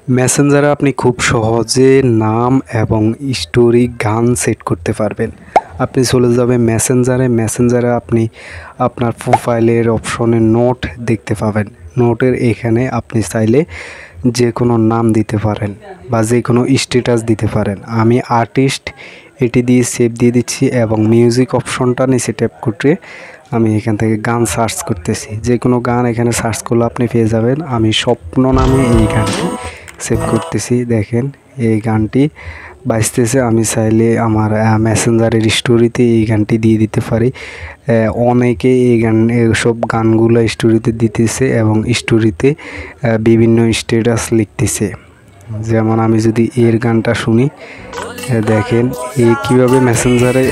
মেসেঞ্জারে আপনি খুব সহজে নাম এবং স্টোরি গান সেট করতে পারবেন। আপনি চলে যাবেন মেসেঞ্জারে আপনি আপনার প্রোফাইলের অপশনে নোট দেখতে পাবেন। নোটের এখানে আপনি চাইলে যে কোনো নাম দিতে পারেন বা যে কোনো স্ট্যাটাস দিতে পারেন। আমি আর্টিস্ট এটি দিয়ে সেভ দিয়ে দিচ্ছি এবং মিউজিক অপশনটা নিচে ট্যাপ করে আমি এখান থেকে গান সার্চ করতেছি। যে কোনো গান এখানে সার্চ করলে আপনি পেয়ে যাবেন। আমি স্বপ্ন নামে এই গানটি সেভ করতেছি। দেখেন এই গানটি বাজতেছে। আমি চাইলে আমার মেসেঞ্জারের স্টোরিতে এই গানটি দিয়ে দিতে পারি। অনেকে এইসব গানগুলো স্টোরিতে দিতেছে এবং স্টোরিতে বিভিন্ন স্ট্যাটাস লিখতেছে। যেমন আমি যদি এর গানটা শুনি, দেখেন এ কীভাবে মেসেঞ্জারে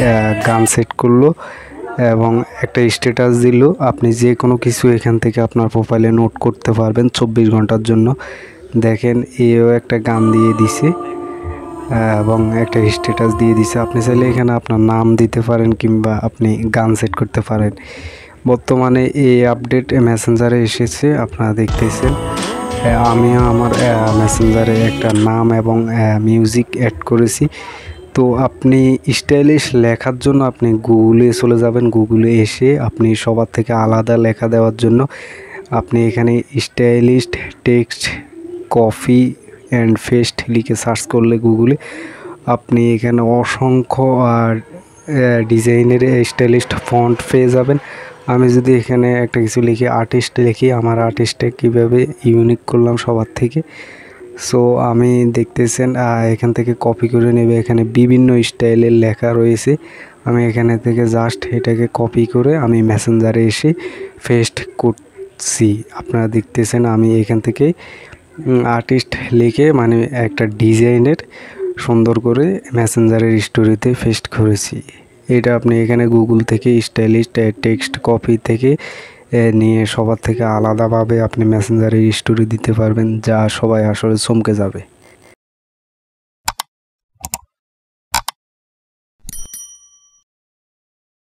গান সেট করলো এবং একটা স্ট্যাটাস দিল। আপনি যে কোনো কিছু এখান থেকে আপনার প্রোফাইলে নোট করতে পারবেন 24 ঘন্টার জন্য। দেখেন এও একটা গান দিয়ে দিছে এবং একটা স্ট্যাটাস দিয়ে দিছে। আপনি চাইলে এখানে আপনার নাম দিতে পারেন কিংবা আপনি গান সেট করতে পারেন। বর্তমানে এই আপডেট মেসেঞ্জারে এসেছে, আপনারা দেখতেছেন। আমিও আমার মেসেঞ্জারে একটা নাম এবং মিউজিক অ্যাড করেছি। তো আপনি স্টাইলিশ লেখার জন্য আপনি গুগলে চলে যাবেন। গুগলে এসে আপনি সবার থেকে আলাদা লেখা দেওয়ার জন্য আপনি এখানে stylish text copy and paste লিখে সার্চ করলে গুগলে আপনি এখানে অসংখ্য ডিজাইনের স্টাইলিশ ফন্ট পেয়ে যাবেন। আমি যদি এখানে একটা কিছু লিখি, আর্টিস্ট লিখি, আমার আর্টিস্টে কীভাবে ইউনিক করলাম সবার থেকে। সো আমি দেখতেছেন এখান থেকে কপি করে নেবে। এখানে বিভিন্ন স্টাইলের লেখা রয়েছে। আমি এখানে থেকে জাস্ট এটাকে কপি করে আমি মেসেঞ্জারে এসে পেস্ট করছি। আপনারা দেখতেছেন আমি এখান থেকে আর্টিস্ট লিখে মানে একটা ডিজাইনের সুন্দর করে মেসেঞ্জারের স্টোরিতে পেস্ট করেছি। এটা আপনি এখানে গুগল থেকে স্টাইলিশ টেক্সট কপি থেকে নিয়ে সবার থেকে আলাদাভাবে আপনি মেসেঞ্জারের স্টোরি দিতে পারবেন, যা সবাই আসলে চমকে যাবে।